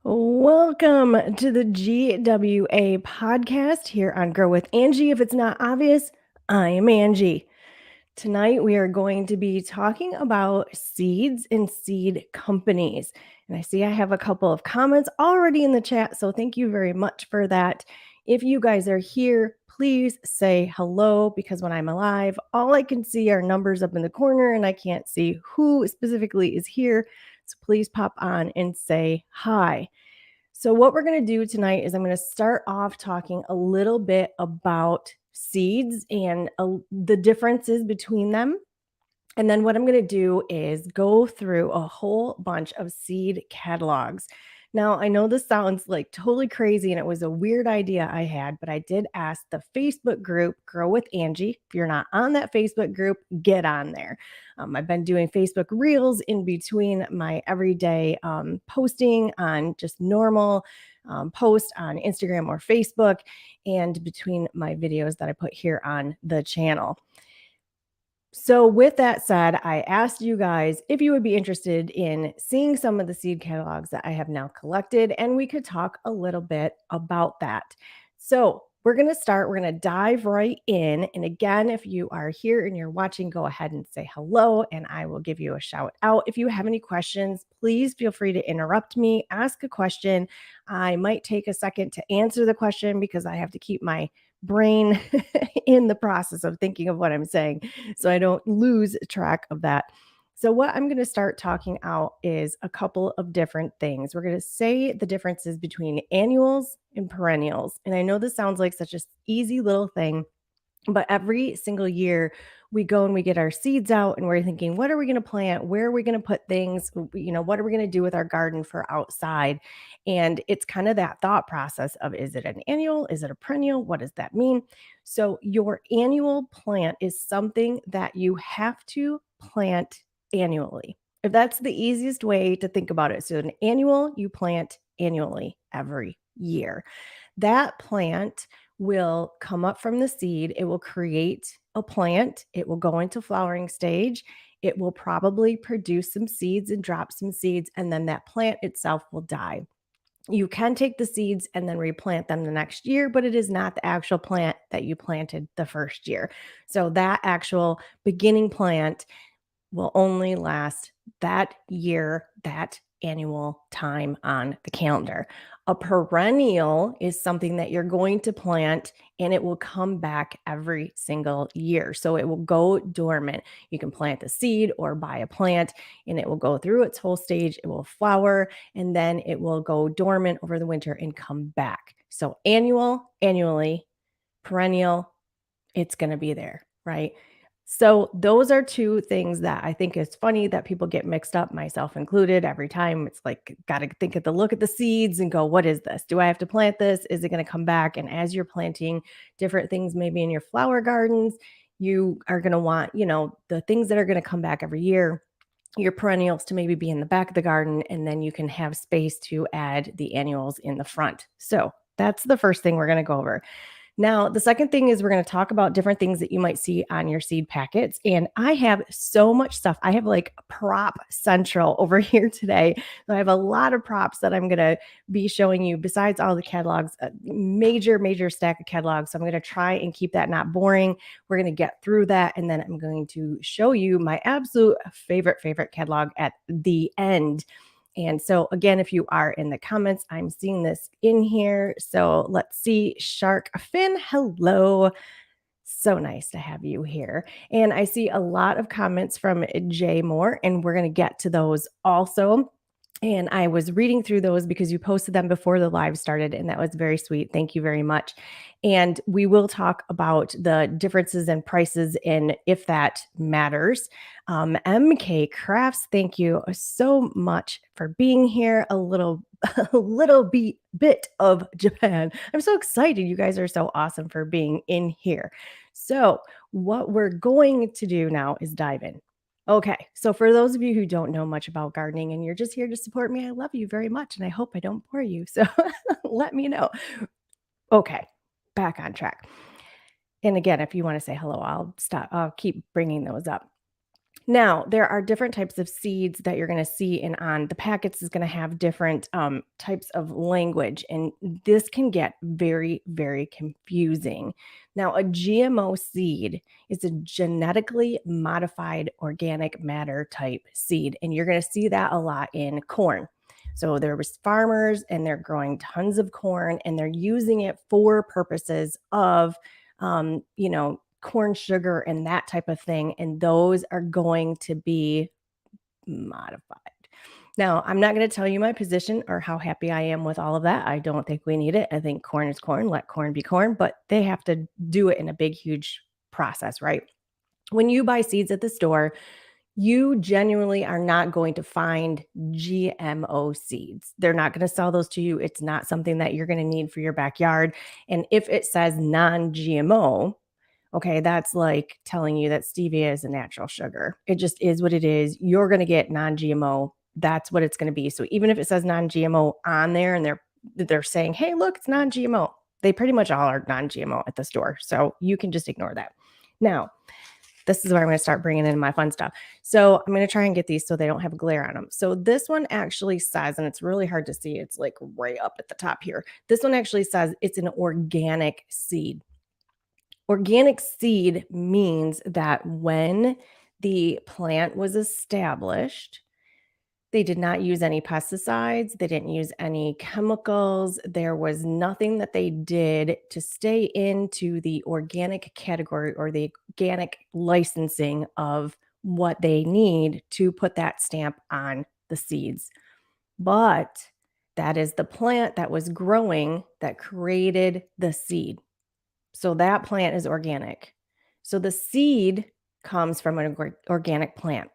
Welcome to the GWA podcast here on Grow With Angie. If it's not obvious, I am Angie. Tonight we are going to be talking about seeds and seed companies. And I see I have a couple of comments already in the chat, so thank you very much for that. If you guys are here, please say hello because when I'm alive, all I can see are numbers up in the corner and I can't see who specifically is here. So please pop on and say hi. So, what we're going to do tonight is I'm going to start off talking a little bit about seeds and the differences between them. And then what I'm going to do is go through a whole bunch of seed catalogs. Now, I know this sounds like totally crazy and it was a weird idea I had, but I did ask the Facebook group, Grow With Angie. If you're not on that Facebook group, get on there. I've been doing Facebook Reels in between my everyday posting on just normal posts on Instagram or Facebook and between my videos that I put here on the channel. So, with that said, I asked you guys if you would be interested in seeing some of the seed catalogs that I have now collected, and we could talk a little bit about that. So, we're going to dive right in. And again, if you are here and you're watching, go ahead and say hello, and I will give you a shout out. If you have any questions, please feel free to interrupt me, ask a question. I might take a second to answer the question because I have to keep my brain in the process of thinking of what I'm saying so I don't lose track of that. So, what I'm going to start talking out is a couple of different things. We're going to say the differences between annuals and perennials. And I know this sounds like such an easy little thing, but every single year we go and we get our seeds out and we're thinking, what are we going to plant? Where are we going to put things? What are we going to do with our garden for outside? And it's kind of that thought process of, is it an annual? Is it a perennial? What does that mean? So your annual plant is something that you have to plant annually. If that's the easiest way to think about it. So an annual, you plant annually every year. That plant will come up from the seed. It will create a plant. It will go into flowering stage. It will probably produce some seeds and drop some seeds, and then that plant itself will die. You can take the seeds and then replant them the next year, but it is not the actual plant that you planted the first year. So that actual beginning plant will only last that year, that annual time on the calendar. A perennial is something that you're going to plant and it will come back every single year. So it will go dormant. You can plant the seed or buy a plant and it will go through its whole stage. It will flower and then it will go dormant over the winter and come back. So annually, perennial, it's going to be there, right? So those are two things that I think is funny that people get mixed up, myself included. Every time it's like, got to look at the seeds and go, what is this? Do I have to plant this? Is it going to come back? And as you're planting different things, maybe in your flower gardens, you are going to want, the things that are going to come back every year, your perennials to maybe be in the back of the garden, and then you can have space to add the annuals in the front. So that's the first thing we're going to go over. Now, the second thing is we're going to talk about different things that you might see on your seed packets. And I have so much stuff. I have like prop central over here today. So I have a lot of props that I'm going to be showing you besides all the catalogs, a major stack of catalogs. So I'm going to try and keep that not boring. We're going to get through that. And then I'm going to show you my absolute favorite catalog at the end. And so again, if you are in the comments, I'm seeing this in here. So let's see. Shark Fin, hello. So nice to have you here. And I see a lot of comments from Jay Moore, and we're going to get to those also. And I was reading through those because you posted them before the live started, and that was very sweet. Thank you very much. And we will talk about the differences in prices and if that matters. MK Crafts, thank you so much for being here. A little bit of Japan. I'm so excited. You guys are so awesome for being in here. So what we're going to do now is dive in. Okay, so for those of you who don't know much about gardening and you're just here to support me, I love you very much and I hope I don't bore you. So let me know. Okay, back on track. And again, if you want to say hello, I'll keep bringing those up. Now, there are different types of seeds that you're going to see, and on the packets is going to have different types of language, and this can get very, very confusing. Now, a GMO seed is a genetically modified organic matter type seed, and you're going to see that a lot in corn. So there was farmers, and they're growing tons of corn, and they're using it for purposes of, corn sugar and that type of thing. And those are going to be modified. Now, I'm not going to tell you my position or how happy I am with all of that. I don't think we need it. I think corn is corn, let corn be corn, but they have to do it in a big, huge process, right? When you buy seeds at the store, you genuinely are not going to find GMO seeds. They're not going to sell those to you. It's not something that you're going to need for your backyard. And if it says non GMO, okay, that's like telling you that stevia is a natural sugar. It just is what it is. You're going to get non-GMO. That's what it's going to be. So even if it says non-GMO on there and they're saying, "Hey, look, it's non-GMO." They pretty much all are non-GMO at the store. So you can just ignore that. Now, this is where I'm going to start bringing in my fun stuff. So I'm going to try and get these so they don't have glare on them. So this one actually says, and it's really hard to see, it's like right up at the top here. This one actually says it's an organic seed. Organic seed means that when the plant was established, they did not use any pesticides. They didn't use any chemicals. There was nothing that they did to stay into the organic category or the organic licensing of what they need to put that stamp on the seeds. But that is the plant that was growing that created the seed. So that plant is organic. So the seed comes from an organic plant.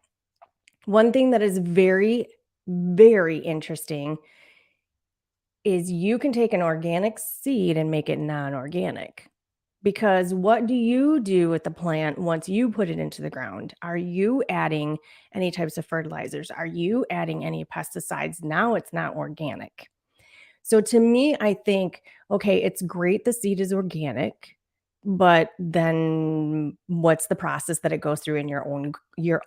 One thing that is very, very interesting is you can take an organic seed and make it non-organic. Because what do you do with the plant once you put it into the ground? Are you adding any types of fertilizers? Are you adding any pesticides? Now it's not organic. So to me, I think, okay, it's great the seed is organic, but then what's the process that it goes through in your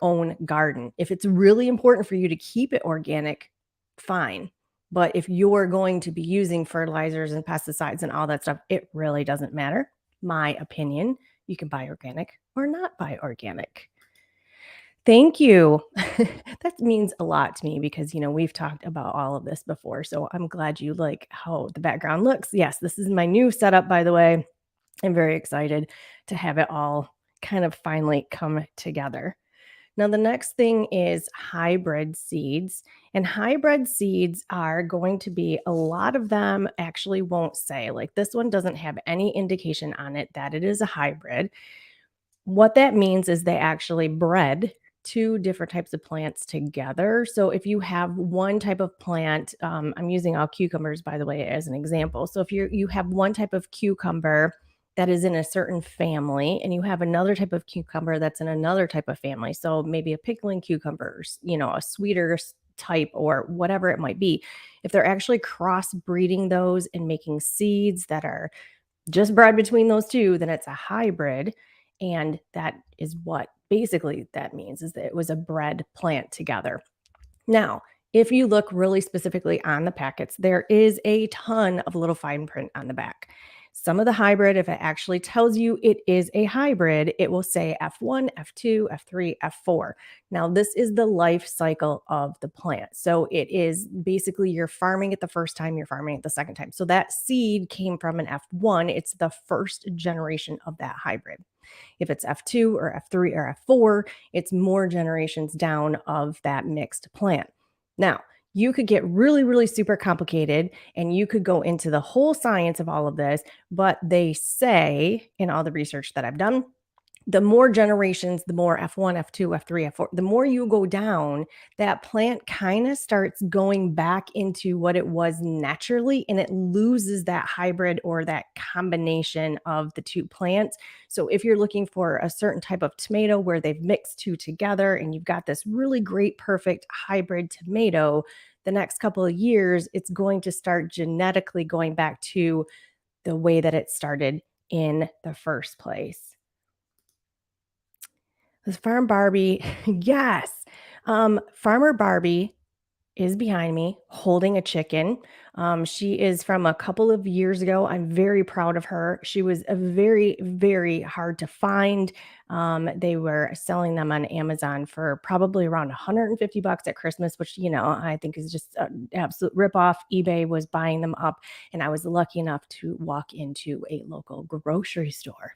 own garden? If it's really important for you to keep it organic, fine. But if you're going to be using fertilizers and pesticides and all that stuff, it really doesn't matter. My opinion, you can buy organic or not buy organic. Thank you. That means a lot to me because, we've talked about all of this before. So I'm glad you like how the background looks. Yes, this is my new setup, by the way. I'm very excited to have it all kind of finally come together. Now, the next thing is hybrid seeds. And hybrid seeds are going to be, a lot of them actually won't say, like this one doesn't have any indication on it that it is a hybrid. What that means is they actually bred two different types of plants together. So if you have one type of plant, I'm using all cucumbers, by the way, as an example. So if you have one type of cucumber that is in a certain family, and you have another type of cucumber that's in another type of family, so maybe a pickling cucumber, a sweeter type or whatever it might be, if they're actually crossbreeding those and making seeds that are just bred between those two, then it's a hybrid. And that is what basically that means, is that it was a bred plant together. Now, if you look really specifically on the packets, there is a ton of little fine print on the back. Some of the hybrid, if it actually tells you it is a hybrid, it will say F1, F2, F3, F4. Now, this is the life cycle of the plant. So it is basically you're farming it the first time, you're farming it the second time. So that seed came from an F1. It's the first generation of that hybrid. If it's F2 or F3 or F4, it's more generations down of that mixed plant. Now, you could get really, really super complicated and you could go into the whole science of all of this, but they say in all the research that I've done, the more generations, the more F1, F2, F3, F4, the more you go down, that plant kind of starts going back into what it was naturally, and it loses that hybrid or that combination of the two plants. So if you're looking for a certain type of tomato where they've mixed two together and you've got this really great, perfect hybrid tomato, the next couple of years, it's going to start genetically going back to the way that it started in the first place. This Farm Barbie, yes. Farmer Barbie is behind me holding a chicken. She is from a couple of years ago. I'm very proud of her. She was a very, very hard to find. They were selling them on Amazon for probably around 150 bucks at Christmas, which, I think is just an absolute ripoff. eBay was buying them up, and I was lucky enough to walk into a local grocery store,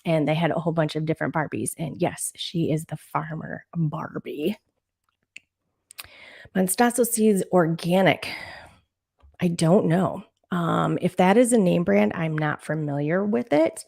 and they had a whole bunch of different Barbies. And yes, she is the Farmer Barbie. Monstazo Seeds Organic. I don't know. If that is a name brand, I'm not familiar with it.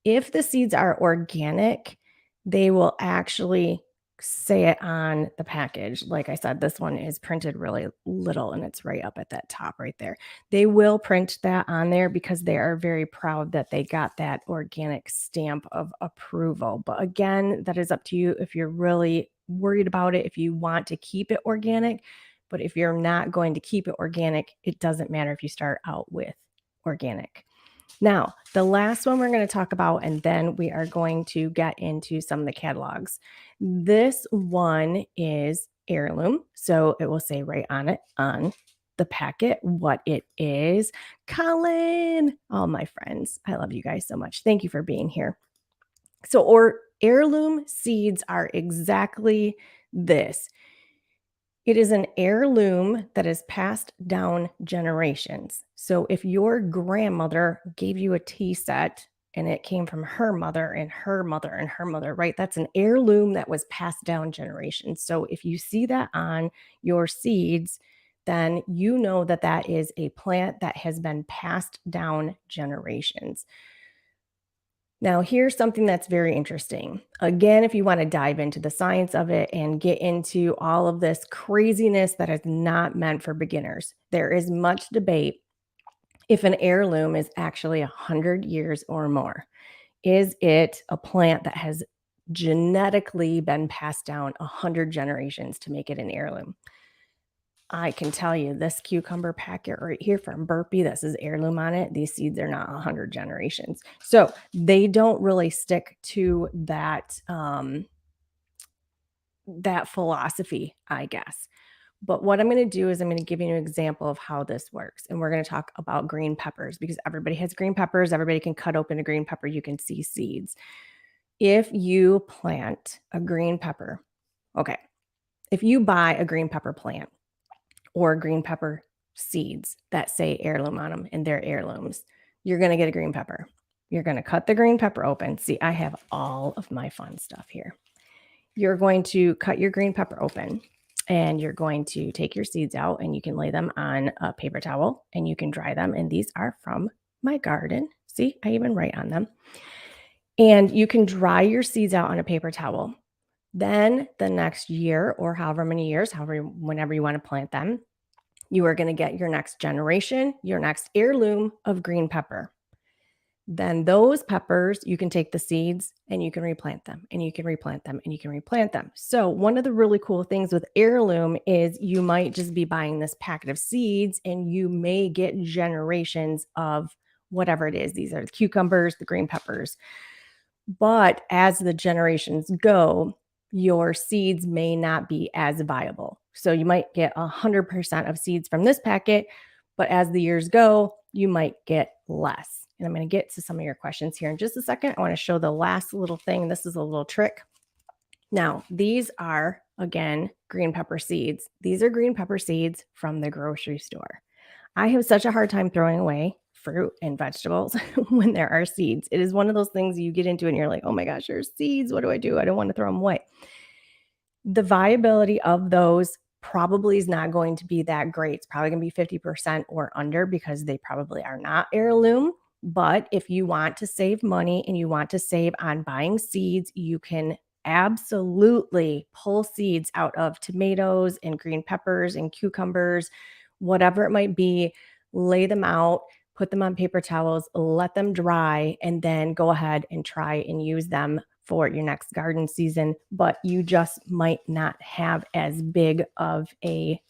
If the seeds are organic, they will actually say it on the package. Like I said, this one is printed really little and it's right up at that top right there. They will print that on there because they are very proud that they got that organic stamp of approval. But again, that is up to you if you're really worried about it, if you want to keep it organic. But if you're not going to keep it organic, it doesn't matter if you start out with organic. Now, the last one we're going to talk about, and then we are going to get into some of the catalogs. This one is Heirloom. So it will say right on it, on the packet, what it is. Colin, all my friends, I love you guys so much. Thank you for being here. So, Heirloom seeds are exactly this. It is an heirloom that is passed down generations. So if your grandmother gave you a tea set and it came from her mother and her mother and her mother, right? That's an heirloom that was passed down generations. So if you see that on your seeds, then you know that that is a plant that has been passed down generations. Now, here's something that's very interesting. Again, if you want to dive into the science of it and get into all of this craziness that is not meant for beginners, there is much debate if an heirloom is actually 100 years or more. Is it a plant that has genetically been passed down 100 generations to make it an heirloom? I can tell you this cucumber packet right here from Burpee, this is heirloom on it. These seeds are not 100 generations. So they don't really stick to that, that philosophy, I guess. But what I'm going to do is I'm going to give you an example of how this works. And we're going to talk about green peppers because everybody has green peppers. Everybody can cut open a green pepper. You can see seeds. If you plant a green pepper, okay, if you buy a green pepper plant, or green pepper seeds that say heirloom on them and they're heirlooms, you're going to get a green pepper. You're going to cut the green pepper open. See, I have all of my fun stuff here. You're going to cut your green pepper open and you're going to take your seeds out and you can lay them on a paper towel and you can dry them. And these are from my garden. See, I even write on them. And you can dry your seeds out on a paper towel. Then the next year or however many years, whenever you want to plant them, you are going to get your next generation, your next heirloom of green pepper. Then those peppers, you can take the seeds and you can replant them and you can replant them and you can replant them. So one of the really cool things with heirloom is you might just be buying this packet of seeds and you may get generations of whatever it is. These are the cucumbers, the green peppers. But as the generations go, your seeds may not be as viable. So you might get 100% of seeds from this packet, but as the years go, you might get less. And I'm going to get to some of your questions here in just a second. I want to show the last little thing. This is a little trick. Now, these are, again, green pepper seeds. These are green pepper seeds from the grocery store. I have such a hard time throwing away fruit and vegetables when there are seeds. It is one of those things you get into and you're like, oh my gosh, there's seeds. What do I do? I don't want to throw them away. The viability of those probably is not going to be that great. It's probably going to be 50% or under because they probably are not heirloom. But if you want to save money and you want to save on buying seeds, you can absolutely pull seeds out of tomatoes and green peppers and cucumbers, whatever it might be, lay them out, put them on paper towels, let them dry, and then go ahead and try and use them for your next garden season. But you just might not have as big of a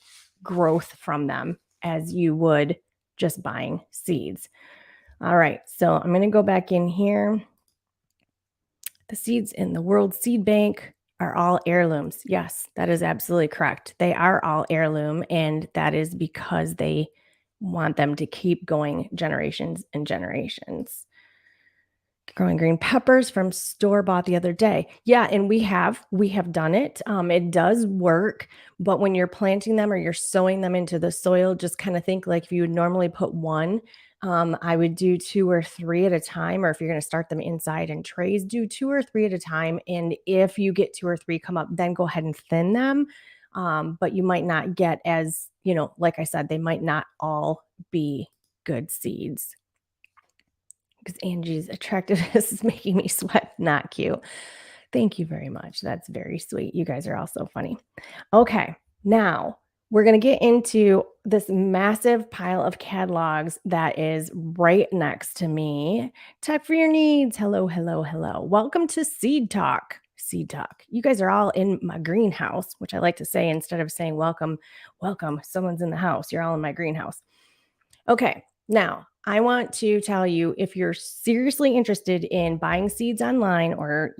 growth from them as you would just buying seeds. All right, so I'm going to go back in here. The seeds in the World Seed Bank are all heirlooms. Yes, that is absolutely correct. They are all heirloom, and that is because they want them to keep going generations and generations. Growing green peppers from store bought the other day. Yeah, and we have done it. It does work, but when you're planting them or you're sowing them into the soil, just kind of think like if you would normally put one, I would do 2 or 3 at a time, or if you're going to start them inside in trays, do 2 or 3 at a time. And if you get 2 or 3 come up, then go ahead and thin them. But you might not get as, like I said, they might not all be good seeds. Because Angie's attractiveness is making me sweat. Not cute. Thank you very much. That's very sweet. You guys are all so funny. Okay, now we're going to get into this massive pile of catalogs that is right next to me. Tech for your needs. Hello, hello, hello. Welcome to Seed Talk. Seed Talk. You guys are all in my greenhouse, which I like to say instead of saying welcome, welcome. Someone's in the house. You're all in my greenhouse. Okay, now I want to tell you if you're seriously interested in buying seeds online, or,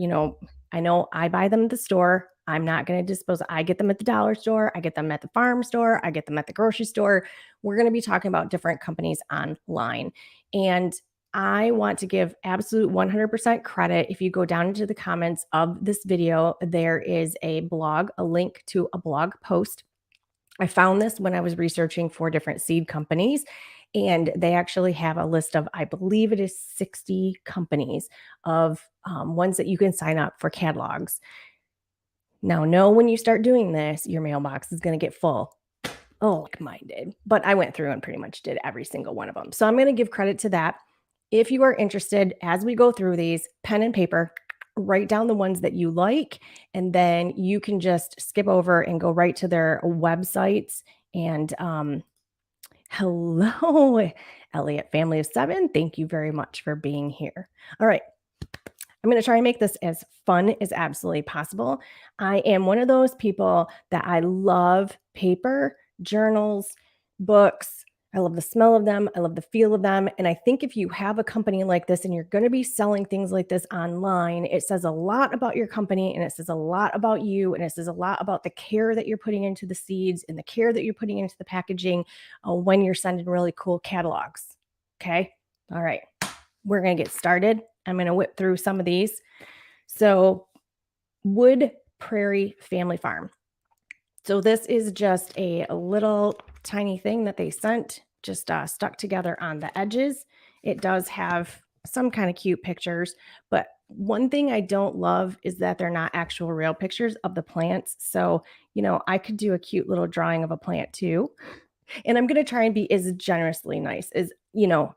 I know I buy them at the store. I'm not going to dispose. I get them at the dollar store. I get them at the farm store. I get them at the grocery store. We're going to be talking about different companies online. And I want to give absolute 100% credit. If you go down into the comments of this video, there is a blog, a link to a blog post. I found this when I was researching for different seed companies, and they actually have a list of, I believe it is 60 companies of ones that you can sign up for catalogs. Now, know when you start doing this, your mailbox is going to get full. Oh, like mine did. But I went through and pretty much did every single one of them. So I'm going to give credit to that. If you are interested, as we go through these, pen and paper, write down the ones that you like, and then you can just skip over and go right to their websites. And hello, Elliott, family of 7. Thank you very much for being here. All right. I'm going to try and make this as fun as absolutely possible. I am one of those people that I love paper, journals, books. I love the smell of them. I love the feel of them. And I think if you have a company like this and you're going to be selling things like this online, it says a lot about your company, and it says a lot about you, and it says a lot about the care that you're putting into the seeds and the care that you're putting into the packaging when you're sending really cool catalogs. Okay. All right. We're going to get started. I'm going to whip through some of these. So, Wood Prairie Family Farm. So this is just a little tiny thing that they sent, just stuck together on the edges. It does have some kind of cute pictures, but one thing I don't love is that they're not actual real pictures of the plants. So, I could do a cute little drawing of a plant too. And I'm going to try and be as generously nice as,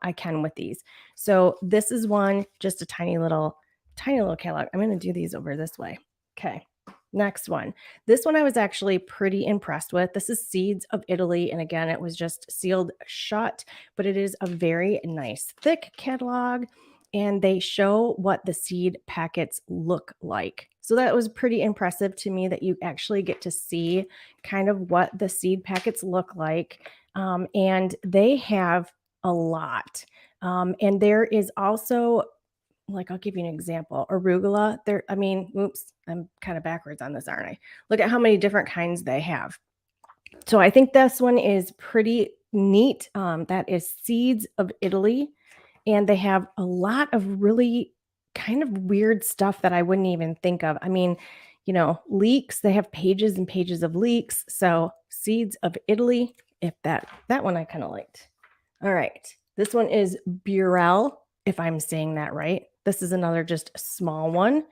I can with these. So this is one, just a tiny little catalog. I'm going to do these over this way. Okay. Next one. This one I was actually pretty impressed with. This is Seeds of Italy. And again, it was just sealed shut, but it is a very nice, thick catalog. And they show what the seed packets look like. So that was pretty impressive to me that you actually get to see kind of what the seed packets look like. And they have a lot. And there is also, like, I'll give you an example. Arugula, oops, I'm kind of backwards on this, aren't I? Look at how many different kinds they have. So I think this one is pretty neat. That is Seeds of Italy. And they have a lot of really kind of weird stuff that I wouldn't even think of. Leeks, they have pages and pages of leeks. So Seeds of Italy, if that one I kind of liked. All right. This one is Burrell, if I'm saying that right. This is another just small one.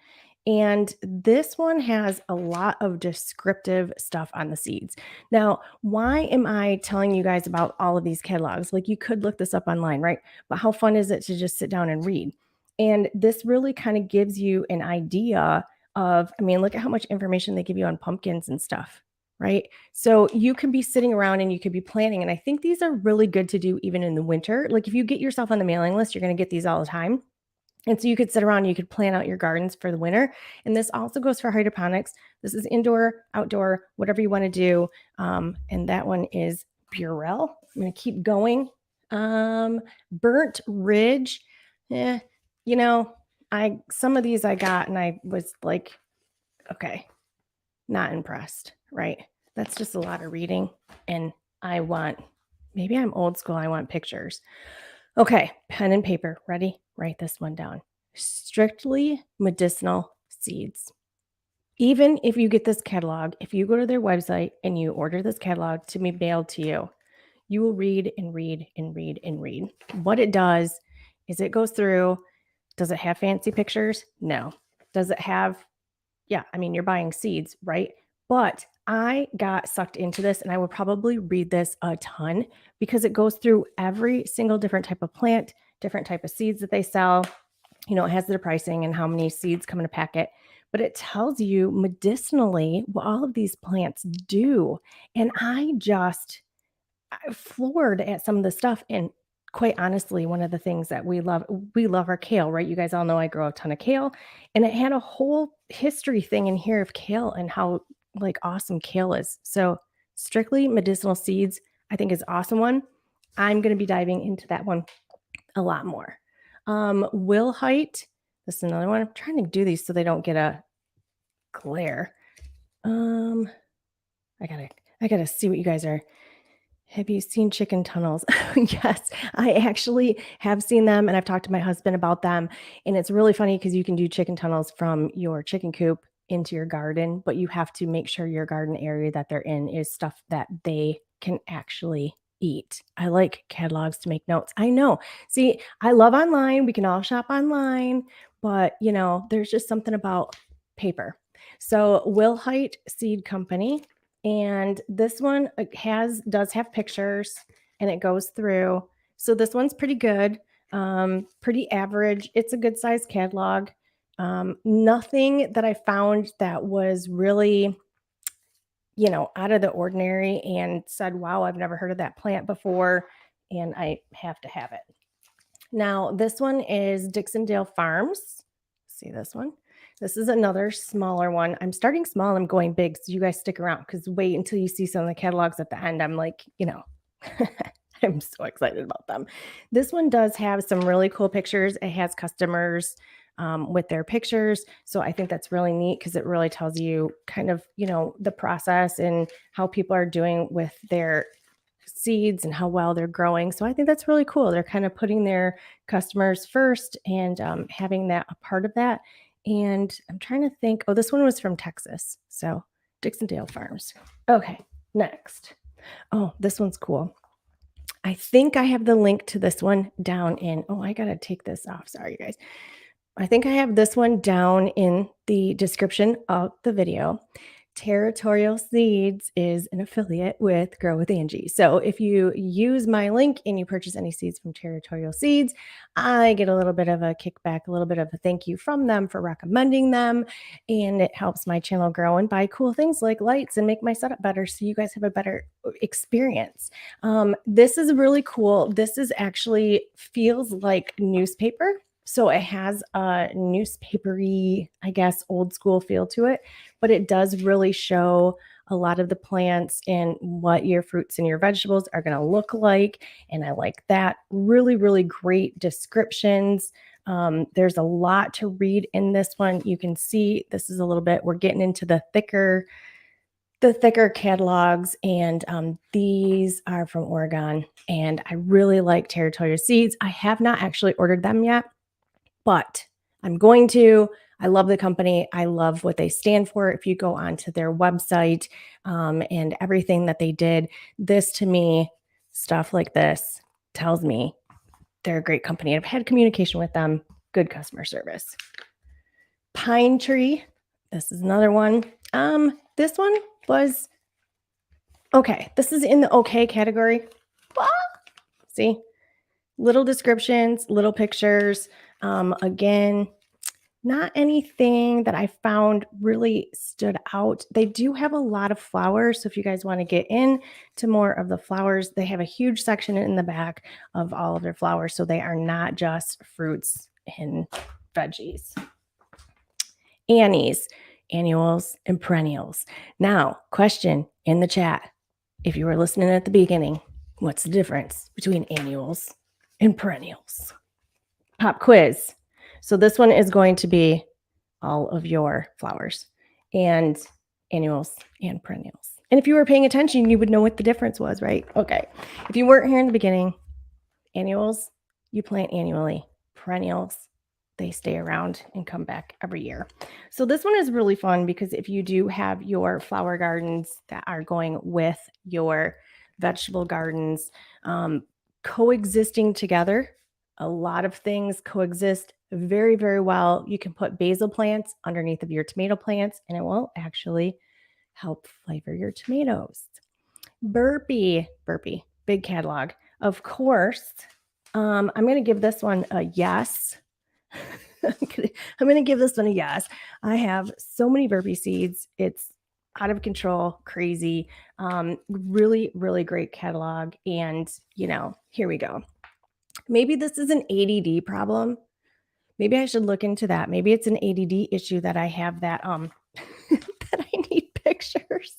And this one has a lot of descriptive stuff on the seeds. Now, why am I telling you guys about all of these catalogs? Like, you could look this up online, right? But how fun is it to just sit down and read? And this really kind of gives you an idea of, look at how much information they give you on pumpkins and stuff, right? So you can be sitting around and you could be planning. And I think these are really good to do even in the winter. Like, if you get yourself on the mailing list, you're going to get these all the time. And so you could sit around, you could plan out your gardens for the winter. And this also goes for hydroponics. This is indoor, outdoor, whatever you want to do. And that one is Burrell. I'm going to keep going. Burnt Ridge. Some of these I got and I was like, okay, not impressed, right? That's just a lot of reading. And maybe I'm old school. I want pictures. Okay, pen and paper. Ready? Write this one down. Strictly medicinal seeds. Even if you get this catalog, if you go to their website and you order this catalog to be mailed to you, you will read and read and read and read. What it does is it goes through. Does it have fancy pictures? No. Does it have, yeah, I mean, you're buying seeds, right? But I got sucked into this and I would probably read this a ton because it goes through every single different type of plant, different type of seeds that they sell. It has their pricing and how many seeds come in a packet, but it tells you medicinally what all of these plants do. And I'm floored at some of the stuff. And quite honestly, one of the things that we love our kale, right? You guys all know I grow a ton of kale, and it had a whole history thing in here of kale and how like awesome kale is. So strictly medicinal seeds, I think is an awesome one. I'm going to be diving into that one a lot more. Will height. This is another one. I'm trying to do these so they don't get a glare. I gotta see what you guys are. Have you seen chicken tunnels? Yes, I actually have seen them, and I've talked to my husband about them. And it's really funny because you can do chicken tunnels from your chicken coop into your garden, but you have to make sure your garden area that they're in is stuff that they can actually eat. I like catalogs to make notes. I know. See, I love online. We can all shop online, but there's just something about paper. So, Wilhite Seed Company, and this one does have pictures and it goes through. So this one's pretty good, pretty average. It's a good size catalog. Nothing that I found that was really, out of the ordinary and said, wow, I've never heard of that plant before. And I have to have it. Now, this one is Dixondale Farms. See this one? This is another smaller one. I'm starting small. I'm going big. So you guys stick around because wait until you see some of the catalogs at the end. I'm like, I'm so excited about them. This one does have some really cool pictures. It has customers with their pictures. So I think that's really neat because it really tells you kind of, the process and how people are doing with their seeds and how well they're growing. So I think that's really cool. They're kind of putting their customers first and having that a part of that. And I'm trying to think. Oh, this one was from Texas. So Dixondale Farms. Okay, next. Oh, this one's cool. I think I have the link to this one down in. Oh, I got to take this off. Sorry, guys. I think I have this one down in the description of the video. Territorial Seeds is an affiliate with Grow With Angie. So if you use my link and you purchase any seeds from Territorial Seeds, I get a little bit of a kickback, a little bit of a thank you from them for recommending them. And it helps my channel grow and buy cool things like lights and make my setup better so you guys have a better experience. This is really cool. This is actually feels like newspaper. So it has a newspapery, I guess, old school feel to it, but it does really show a lot of the plants and what your fruits and your vegetables are going to look like. And I like that. Really, really great descriptions. There's a lot to read in this one. You can see this is a little bit, we're getting into the thicker catalogs, and these are from Oregon. And I really like Territorial Seeds. I have not actually ordered them yet, but I'm going to. I love the company. I love what they stand for. If you go onto their website and everything that they did, this to me, stuff like this tells me they're a great company. I've had communication with them, good customer service. Pine Tree. This is another one. This one was okay. This is in the okay category. See, little descriptions, little pictures. Again, not anything that I found really stood out. They do have a lot of flowers. So if you guys want to get into more of the flowers, they have a huge section in the back of all of their flowers. So they are not just fruits and veggies. Annuals and Perennials. Now, question in the chat. If you were listening at the beginning, what's the difference between annuals and perennials? Pop quiz. So this one is going to be all of your flowers. And annuals and perennials. And if you were paying attention, you would know what the difference was, right? Okay. If you weren't here in the beginning, annuals, you plant annually. Perennials, they stay around and come back every year. So this one is really fun because if you do have your flower gardens that are going with your vegetable gardens, coexisting together, a lot of things coexist very, very well. You can put basil plants underneath of your tomato plants, and it will actually help flavor your tomatoes. Burpee, big catalog. Of course, I'm going to give this one a yes. I'm going to give this one a yes. I have so many burpee seeds. It's out of control, crazy, really, really great catalog. And, here we go. Maybe this is an ADD problem. Maybe I should look into that. Maybe it's an ADD issue that I have that that I need pictures.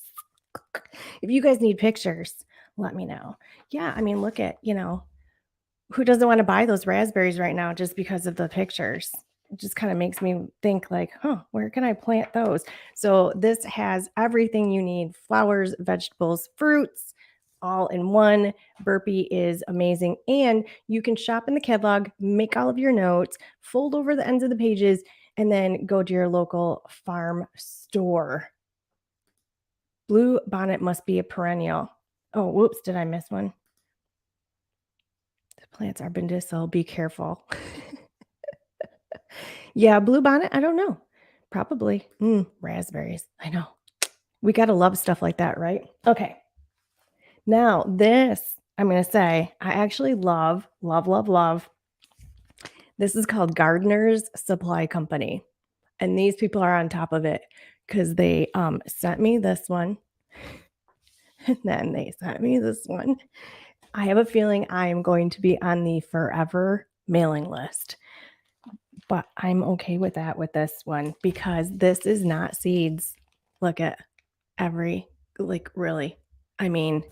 If you guys need pictures, let me know. Yeah, I mean, look at, who doesn't want to buy those raspberries right now just because of the pictures? It just kind of makes me think like, where can I plant those? So this has everything you need: flowers, vegetables, fruits, all in one. Burpee is amazing. And you can shop in the catalog, make all of your notes, fold over the ends of the pages, and then go to your local farm store. Blue bonnet must be a perennial. Oh, whoops, did I miss one? The plants are bendisol. Be careful. Yeah, blue bonnet, I don't know. Probably. Raspberries. I know. We got to love stuff like that, right? Okay. Now, this, I'm going to say, I actually love, love, love, love. This is called Gardener's Supply Company. And these people are on top of it because they sent me this one. And then they sent me this one. I have a feeling I am going to be on the forever mailing list. But I'm okay with that with this one because this is not seeds. Look at really. I mean,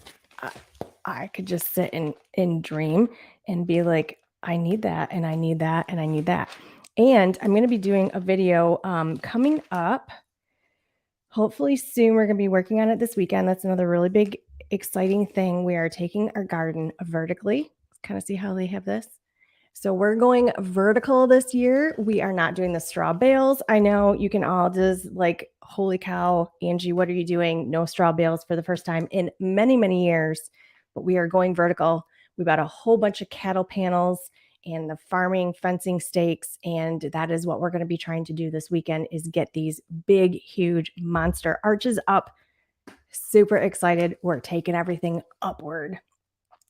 I could just sit and dream and be like, I need that and I need that and I need that. And I'm going to be doing a video coming up. Hopefully soon. We're going to be working on it this weekend. That's another really big, exciting thing. We are taking our garden vertically. Let's kind of see how they have this. So we're going vertical this year. We are not doing the straw bales. I know you can all just like, holy cow, Angie, what are you doing? No straw bales for the first time in many, many years. But we are going vertical. We bought a whole bunch of cattle panels and the farming fencing stakes. And that is what we're going to be trying to do this weekend, is get these big, huge monster arches up. Super excited. We're taking everything upward.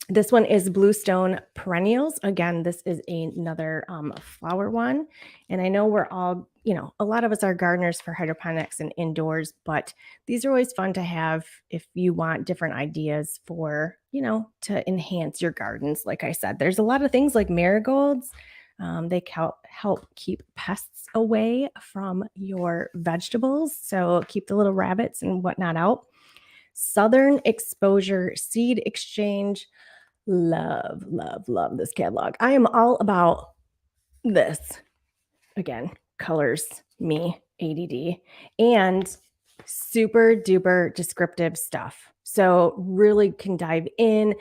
This one is Bluestone Perennials. Again, this is another flower one. And I know we're all, a lot of us are gardeners for hydroponics and indoors, but these are always fun to have if you want different ideas for, to enhance your gardens. Like I said, there's a lot of things like marigolds. They help keep pests away from your vegetables. So keep the little rabbits and whatnot out. Southern Exposure Seed Exchange. Love, love, love this catalog. I am all about this. Again, colors me, ADD, and super duper descriptive stuff. So really can dive in.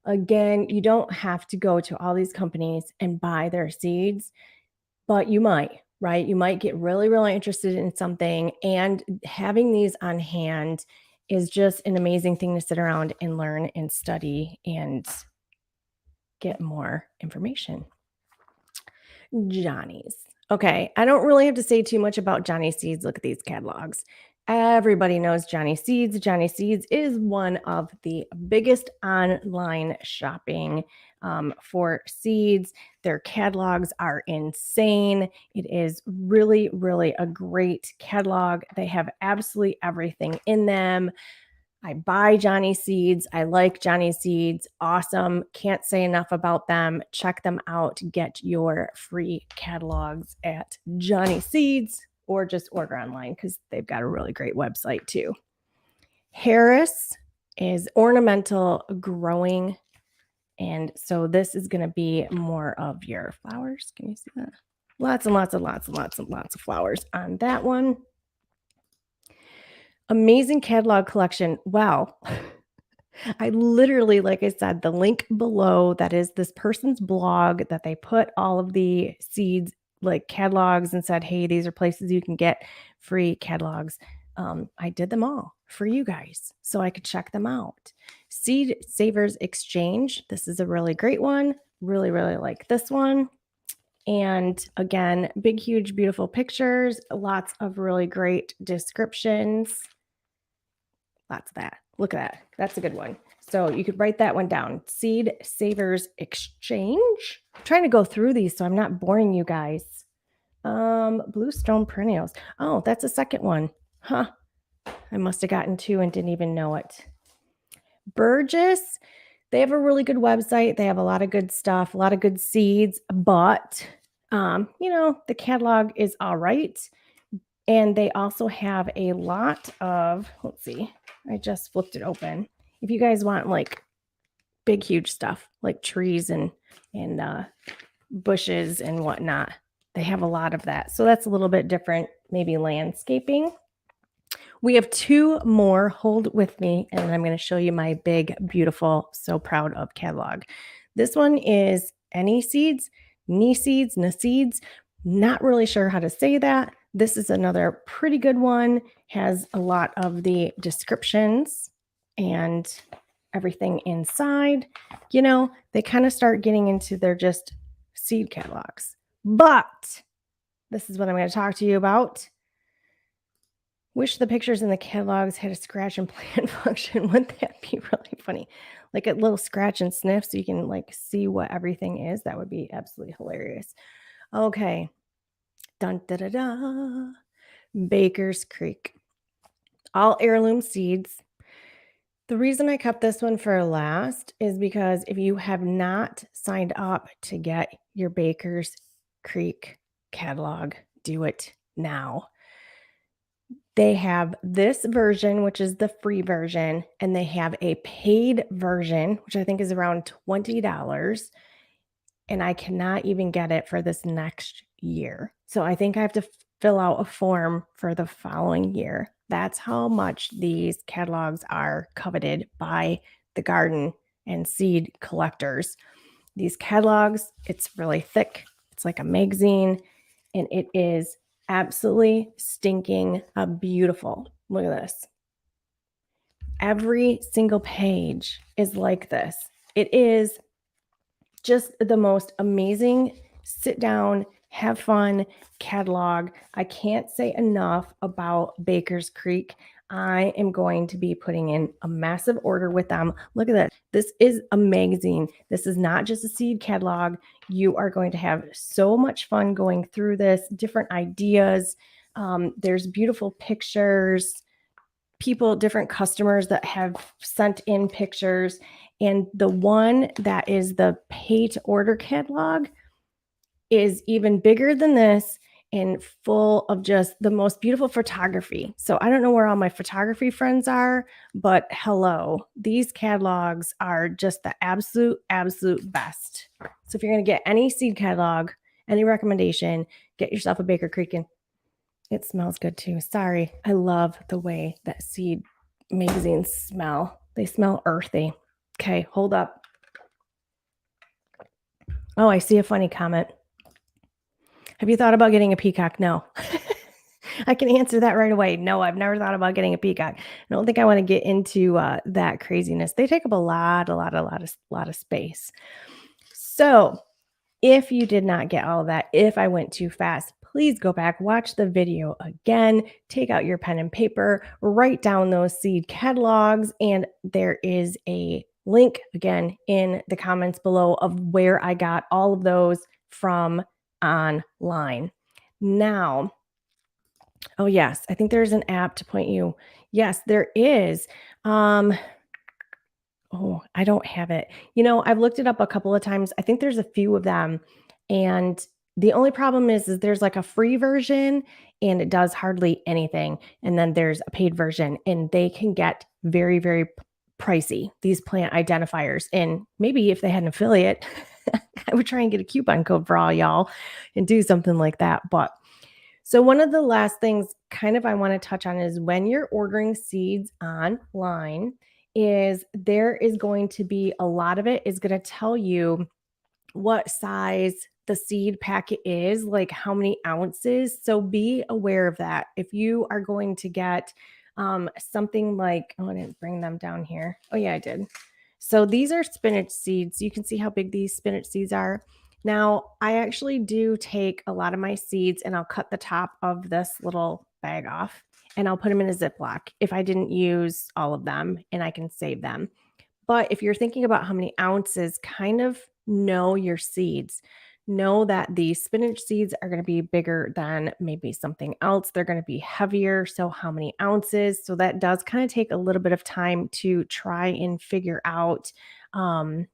Again, you don't have to go to all these companies and buy their seeds, but you might, right? You might get really, really interested in something, and having these on hand is just an amazing thing to sit around and learn and study and get more information. Johnny's. Okay, I don't really have to say too much about Johnny Seeds. Look at these catalogs. Everybody knows Johnny Seeds. Johnny Seeds is one of the biggest online shopping for seeds. Their catalogs are insane. It is really, really a great catalog. They have absolutely everything in them. I buy Johnny Seeds. I like Johnny Seeds. Awesome. Can't say enough about them. Check them out. Get your free catalogs at Johnny Seeds, or just order online because they've got a really great website too. Harris is ornamental growing. And so this is going to be more of your flowers. Can you see that? Lots and lots and lots and lots and lots of flowers on that one. Amazing catalog collection. Wow. I literally, like I said, the link below that is this person's blog that they put all of the seeds like catalogs and said, hey, these are places you can get free catalogs. I did them all for you guys so I could check them out. Seed Savers Exchange. This is a really great one. Really, really like this one. And again, big, huge, beautiful pictures, lots of really great descriptions. Lots of that. Look at that. That's a good one. So you could write that one down. Seed Savers Exchange. I'm trying to go through these so I'm not boring you guys. Bluestone Perennials. Oh, that's a second one. Huh. I must have gotten two and didn't even know it. Burgess. They have a really good website. They have a lot of good stuff, a lot of good seeds, but the catalog is all right. And they also have a lot of, let's see, I just flipped it open. If you guys want like big, huge stuff like trees and bushes and whatnot, they have a lot of that. So that's a little bit different, maybe landscaping. We have two more. Hold with me, and I'm going to show you my big, beautiful, so proud of catalog. This one is Any Seeds, Knee Seeds, Na Seeds. Not really sure how to say that. This is another pretty good one. Has a lot of the descriptions and everything inside. They kind of start getting into their just seed catalogs. But this is what I'm going to talk to you about. Wish the pictures in the catalogs had a scratch and plant function. Wouldn't that be really funny? Like a little scratch and sniff so you can like see what everything is. That would be absolutely hilarious. Okay. Dun da da da. Baker's Creek. All heirloom seeds. The reason I kept this one for last is because if you have not signed up to get your Baker's Creek catalog, do it now. They have this version, which is the free version, and they have a paid version, which I think is around $20. And I cannot even get it for this next year. So I think I have to fill out a form for the following year. That's how much these catalogs are coveted by the garden and seed collectors. These catalogs, it's really thick. It's like a magazine, and it is absolutely stinking beautiful. Look at this. Every single page is like this. It is just the most amazing sit down, have fun catalog. I can't say enough about Baker's Creek. I am going to be putting in a massive order with them. Look at that. This is a magazine. This is not just a seed catalog. You are going to have so much fun going through this, different ideas. There's beautiful pictures, different customers that have sent in pictures. And the one that is the pay to order catalog is even bigger than this and full of just the most beautiful photography. So I don't know where all my photography friends are, but hello, these catalogs are just the absolute, absolute best. So if you're going to get any seed catalog, any recommendation, get yourself a Baker Creek. And it smells good too. Sorry. I love the way that seed magazines smell. They smell earthy. Okay, hold up. Oh, I see a funny comment. Have you thought about getting a peacock? No. I can answer that right away. No, I've never thought about getting a peacock. I don't think I want to get into that craziness. They take up a lot of space. So if you did not get all of that, if I went too fast, please go back, watch the video again, take out your pen and paper, write down those seed catalogs, and there is a link again in the comments below of where I got all of those from online. Now, oh yes, I think there's an app to point you. Yes, there is. Oh, I don't have it. I've looked it up a couple of times. I think there's a few of them. And the only problem is there's like a free version and it does hardly anything. And then there's a paid version and they can get very, very pricey, these plant identifiers. And maybe if they had an affiliate, I would try and get a coupon code for all y'all and do something like that. But so one of the last things kind of I want to touch on is when you're ordering seeds online, is there is going to be a lot of it is going to tell you what size the seed packet is, like how many ounces. So be aware of that. If you are going to get something like, oh, I didn't bring them down here. Oh, yeah, I did. So these are spinach seeds. You can see how big these spinach seeds are. Now, I actually do take a lot of my seeds and I'll cut the top of this little bag off and I'll put them in a Ziploc if I didn't use all of them and I can save them. But if you're thinking about how many ounces, kind of know your seeds. Know that the spinach seeds are going to be bigger than maybe something else. They're going to be heavier. So, how many ounces? So, that does kind of take a little bit of time to try and figure out, um,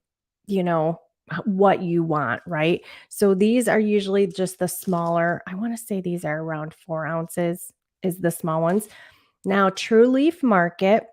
you know, what you want, right? So, these are usually just the smaller, I want to say these are around 4 ounces, is the small ones. Now, True Leaf Market.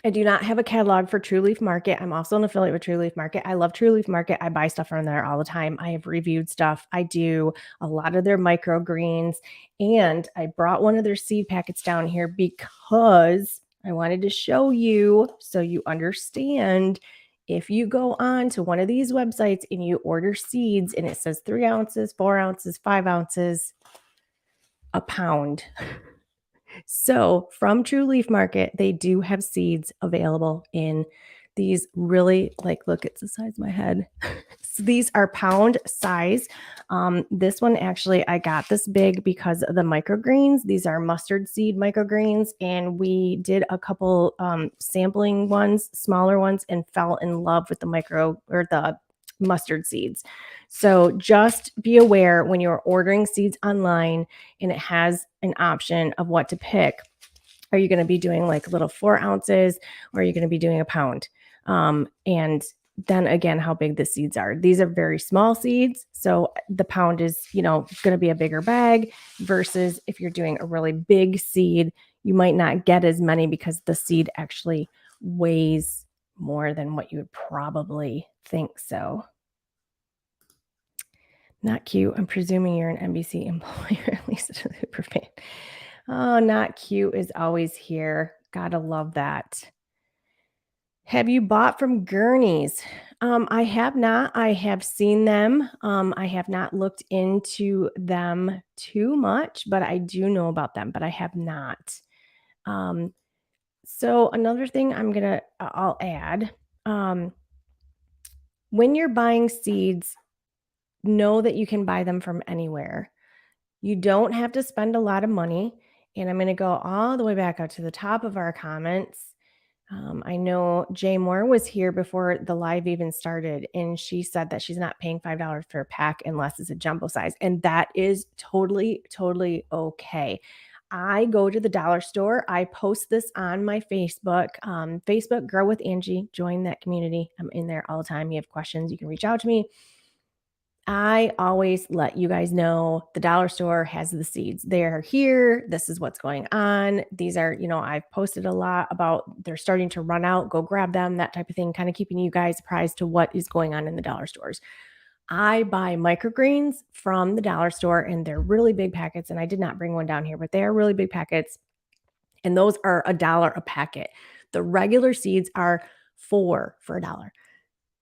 I do not have a catalog for True Leaf Market. I'm also an affiliate with True Leaf Market. I love True Leaf Market. I buy stuff from there all the time. I have reviewed stuff. I do a lot of their microgreens. And I brought one of their seed packets down here because I wanted to show you so you understand. If you go on to one of these websites and you order seeds and it says 3 ounces, 4 ounces, 5 ounces, a pound. So from True Leaf Market, they do have seeds available in these really, like, look, it's the size of my head. So these are pound size. This one, actually, I got this big because of the microgreens. These are mustard seed microgreens, and we did a couple sampling ones, smaller ones, and fell in love with the micro or the mustard seeds. So just be aware when you're ordering seeds online and it has an option of what to pick. Are you going to be doing like little 4 ounces or are you going to be doing a pound? And then again, how big the seeds are. These are very small seeds. So the pound is, going to be a bigger bag versus if you're doing a really big seed, you might not get as many because the seed actually weighs more than what you would probably think. So not cute. I'm presuming you're an NBC employer, at least a super fan. Oh, not cute is always here. Gotta love that. Have you bought from Gurneys? I have not. I have seen them. I have not looked into them too much, but I do know about them, but I have not. So another thing I'll add, when you're buying seeds, know that you can buy them from anywhere. You don't have to spend a lot of money. And I'm going to go all the way back out to the top of our comments. I know Jay Moore was here before the live even started, and she said that she's not paying $5 for a pack unless it's a jumbo size. And that is totally, totally okay. I go to the dollar store. I post this on my Facebook, Facebook Grow With Angie. Join that community. I'm in there all the time. You have questions, you can reach out to me. I always let you guys know the dollar store has the seeds. They're here. This is what's going on. These are, I've posted a lot about they're starting to run out. Go grab them, that type of thing, kind of keeping you guys apprised to what is going on in the dollar stores. I buy microgreens from the dollar store and they're really big packets. And I did not bring one down here, but they are really big packets. And those are $1 a packet. The regular seeds are 4 for $1,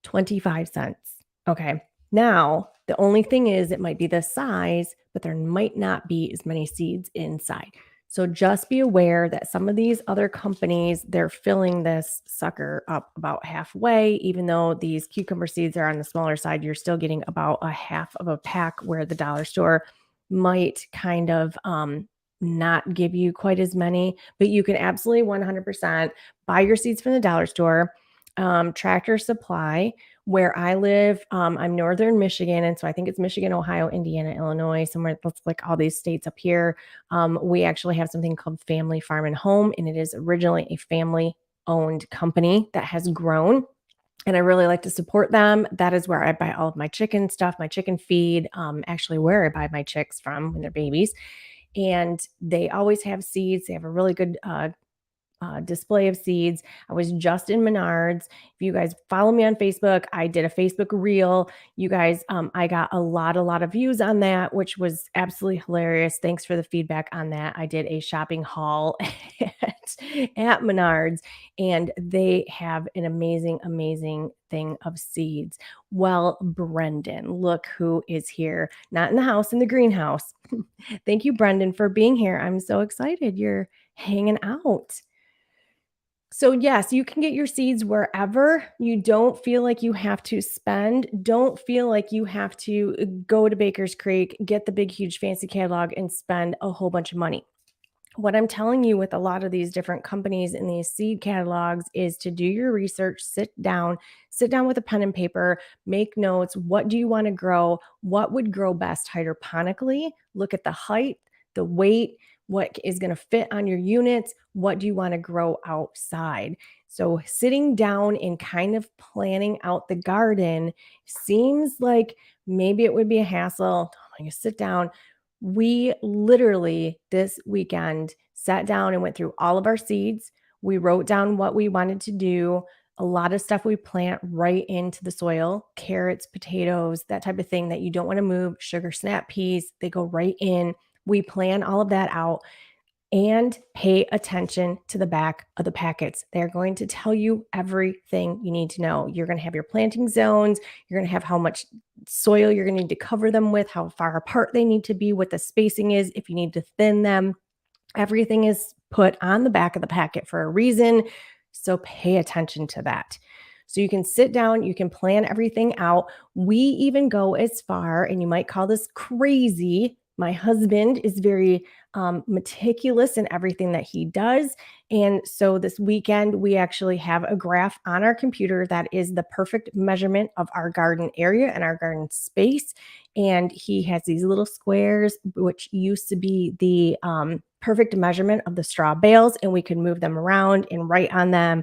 25 cents. Okay. Now, the only thing is it might be the size, but there might not be as many seeds inside. So just be aware that some of these other companies, they're filling this sucker up about halfway. Even though these cucumber seeds are on the smaller side, you're still getting about a half of a pack where the dollar store might kind of not give you quite as many, but you can absolutely 100% buy your seeds from the dollar store. Tractor Supply, where I live, I'm northern Michigan, and so I think it's Michigan, Ohio, Indiana, Illinois, somewhere that's like all these states up here. We actually have something called Family Farm and Home, and it is originally a family-owned company that has grown, and I really like to support them. That is where I buy all of my chicken stuff, my chicken feed, actually where I buy my chicks from when they're babies, and they always have seeds. They have a really good display of seeds. I was just in Menards. If you guys follow me on Facebook, I did a Facebook reel. You guys, I got a lot of views on that, which was absolutely hilarious. Thanks for the feedback on that. I did a shopping haul at Menards, and they have an amazing thing of seeds. Well, Brendan, look who is here. Not in the house, in the greenhouse. Thank you, Brendan, for being here. I'm so excited you're hanging out. So, yes, you can get your seeds wherever. You don't feel like you have to spend. Don't feel like you have to go to Baker's Creek, get the big, huge, fancy catalog, and spend a whole bunch of money. What I'm telling you with a lot of these different companies in these seed catalogs is to do your research, sit down with a pen and paper, make notes. What do you want to grow? What would grow best hydroponically? Look at the height, the weight, what is going to fit on your units. What do you want to grow outside? So sitting down and kind of planning out the garden seems like maybe it would be a hassle. I'm going to sit down. We literally this weekend sat down and went through all of our seeds. We wrote down what we wanted to do. A lot of stuff we plant right into the soil, carrots, potatoes, that type of thing that you don't want to move, sugar snap peas, they go right in. We plan all of that out and pay attention to the back of the packets. They're going to tell you everything you need to know. You're going to have your planting zones. You're going to have how much soil you're going to need to cover them with, how far apart they need to be, what the spacing is, if you need to thin them. Everything is put on the back of the packet for a reason. So pay attention to that. So you can sit down, you can plan everything out. We even go as far, and you might call this crazy. My husband is very meticulous in everything that he does. And so this weekend, we actually have a graph on our computer that is the perfect measurement of our garden area and our garden space. And he has these little squares, which used to be the perfect measurement of the straw bales, and we could move them around and write on them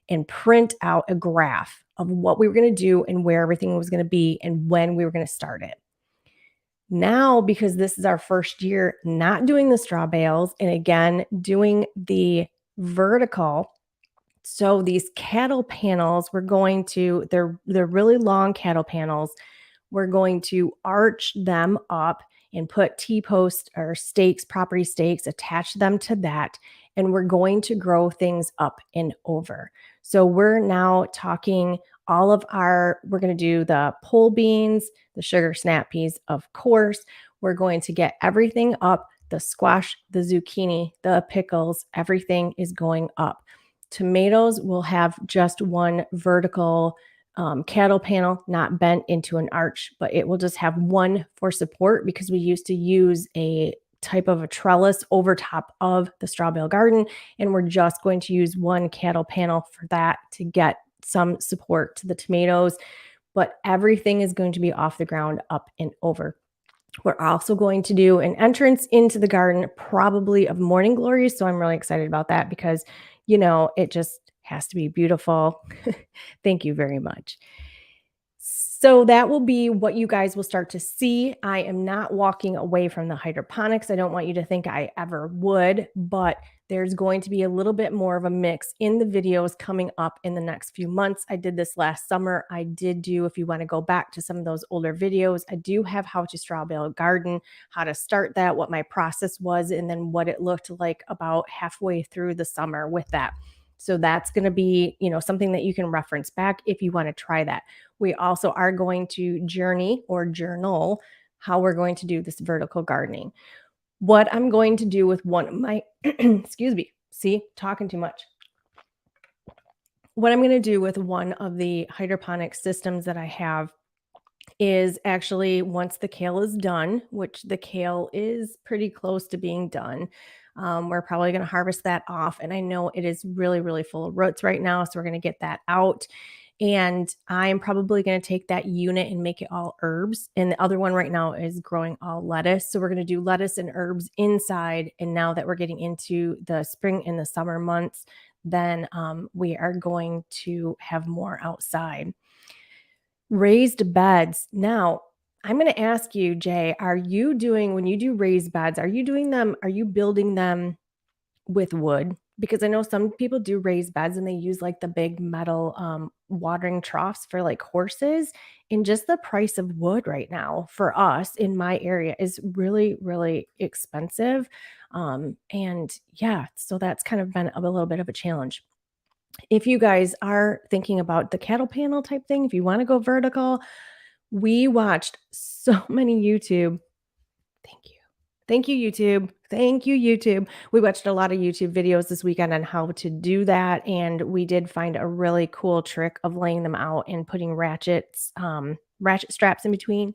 and print out a graph of what we were going to do and where everything was going to be and when we were going to start it. Now, because this is our first year not doing the straw bales and again doing the vertical, so these cattle panels, they're really long cattle panels. We're going to arch them up and put T-post or stakes, property stakes, attach them to that. And we're going to grow things up and over. So we're now talking we're going to do the pole beans, the sugar snap peas, of course. We're going to get everything up, the squash, the zucchini, the pickles, everything is going up. Tomatoes will have just one vertical cattle panel, not bent into an arch, but it will just have one for support because we used to use a type of a trellis over top of the straw bale garden. And we're just going to use one cattle panel for that to get some support to the tomatoes. But everything is going to be off the ground, up and over. We're also going to do an entrance into the garden, probably of morning glories. So I'm really excited about that because, it just has to be beautiful. Thank you very much. So that will be what you guys will start to see. I am not walking away from the hydroponics. I don't want you to think I ever would, but there's going to be a little bit more of a mix in the videos coming up in the next few months. I did this last summer. I did do, if you want to go back to some of those older videos, I do have how to straw bale garden, how to start that, what my process was, and then what it looked like about halfway through the summer with that. So that's going to be, something that you can reference back if you want to try that. We also are going to journal how we're going to do this vertical gardening. What I'm going to do with one of my, excuse me, see, talking too much. What I'm going to do with one of the hydroponic systems that I have is actually, once the kale is done, which the kale is pretty close to being done, we're probably going to harvest that off. And I know it is really, really full of roots right now. So we're going to get that out. And I'm probably going to take that unit and make it all herbs. And the other one right now is growing all lettuce. So we're going to do lettuce and herbs inside. And now that we're getting into the spring and the summer months, then we are going to have more outside. Raised beds. Now, I'm going to ask you, Jay, when you do raised beds, are you building them with wood? because I know some people do raised beds and they use like the big metal watering troughs for like horses. And just the price of wood right now for us in my area is really, really expensive. And yeah, so that's kind of been a little bit of a challenge. If you guys are thinking about the cattle panel type thing, if you want to go vertical, we watched so many YouTube. Thank you. Thank you, YouTube. Thank you, YouTube. We watched a lot of YouTube videos this weekend on how to do that. And we did find a really cool trick of laying them out and putting ratchet straps in between,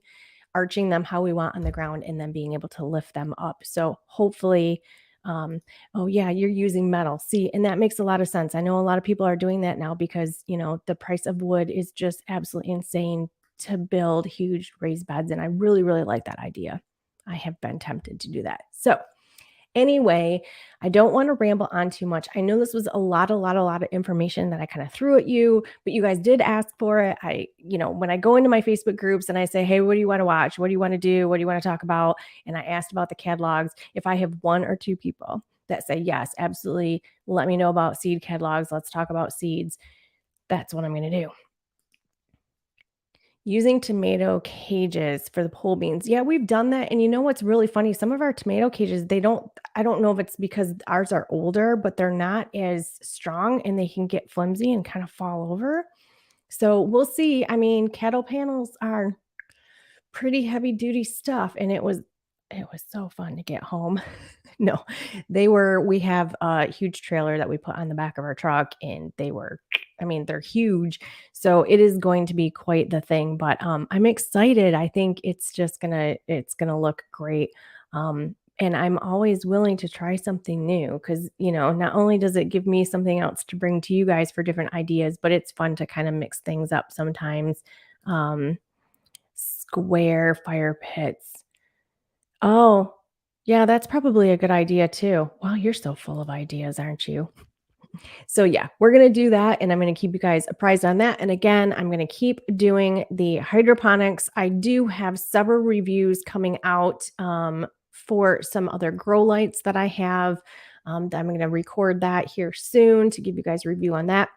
arching them how we want on the ground, and then being able to lift them up. So hopefully, oh yeah, you're using metal. See, and that makes a lot of sense. I know a lot of people are doing that now because, the price of wood is just absolutely insane to build huge raised beds. And I really, really like that idea. I have been tempted to do that. So anyway, I don't want to ramble on too much. I know this was a lot of information that I kind of threw at you, but you guys did ask for it. When I go into my Facebook groups and I say, hey, what do you want to watch? What do you want to do? What do you want to talk about? And I asked about the catalogs. If I have one or two people that say, yes, absolutely, let me know about seed catalogs. Let's talk about seeds. That's what I'm going to do. Using tomato cages for the pole beans. Yeah, we've done that. And you know what's really funny? Some of our tomato cages, I don't know if it's because ours are older, but they're not as strong and they can get flimsy and kind of fall over. So we'll see. I mean, cattle panels are pretty heavy duty stuff. And it was so fun to get home. No, we have a huge trailer that we put on the back of our truck and they're huge. So it is going to be quite the thing, but I'm excited. I think it's gonna look great. And I'm always willing to try something new because, not only does it give me something else to bring to you guys for different ideas, but it's fun to kind of mix things up sometimes. Square fire pits. Oh, yeah, that's probably a good idea too. Wow, you're so full of ideas, aren't you? So yeah, we're going to do that and I'm going to keep you guys apprised on that. And again, I'm going to keep doing the hydroponics. I do have several reviews coming out for some other grow lights that I have. I'm going to record that here soon to give you guys a review on that.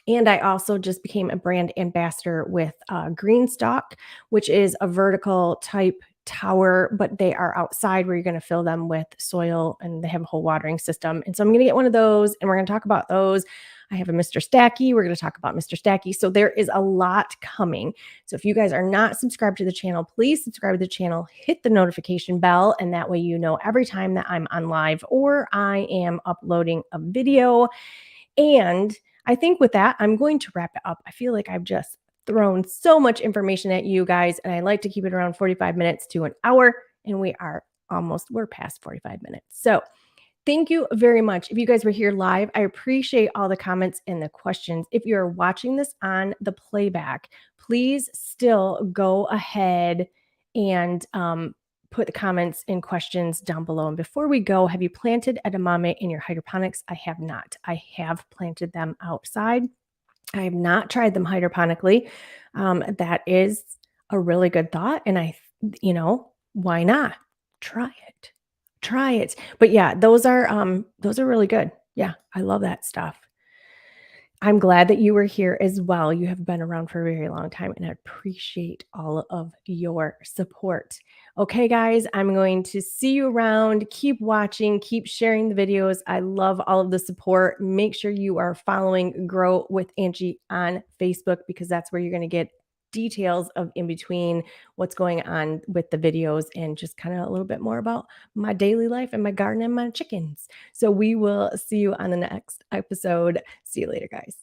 And I also just became a brand ambassador with Greenstock, which is a vertical type tower, but they are outside where you're going to fill them with soil and they have a whole watering system. And so I'm going to get one of those and we're going to talk about those. I have a Mr. Stacky. We're going to talk about Mr. Stacky. So there is a lot coming. So if you guys are not subscribed to the channel, please subscribe to the channel, hit the notification bell, and that way you know every time that I'm on live or I am uploading a video. And I think with that, I'm going to wrap it up. I feel like I've just thrown so much information at you guys, and I like to keep it around 45 minutes to an hour, and we're past 45 minutes. So thank you very much. If you guys were here live, I appreciate all the comments and the questions. If you're watching this on the playback, please still go ahead and put the comments and questions down below. And before we go, have you planted edamame in your hydroponics? I have not. I have planted them outside. I have not tried them hydroponically. That is a really good thought. And why not? Try it. Try it. But yeah, those are really good. Yeah, I love that stuff. I'm glad that you were here as well. You have been around for a very long time and I appreciate all of your support. Okay, guys, I'm going to see you around. Keep watching, keep sharing the videos. I love all of the support. Make sure you are following Grow with Angie on Facebook because that's where you're going to get details of in between what's going on with the videos and just kind of a little bit more about my daily life and my garden and my chickens. So we will see you on the next episode. See you later, guys.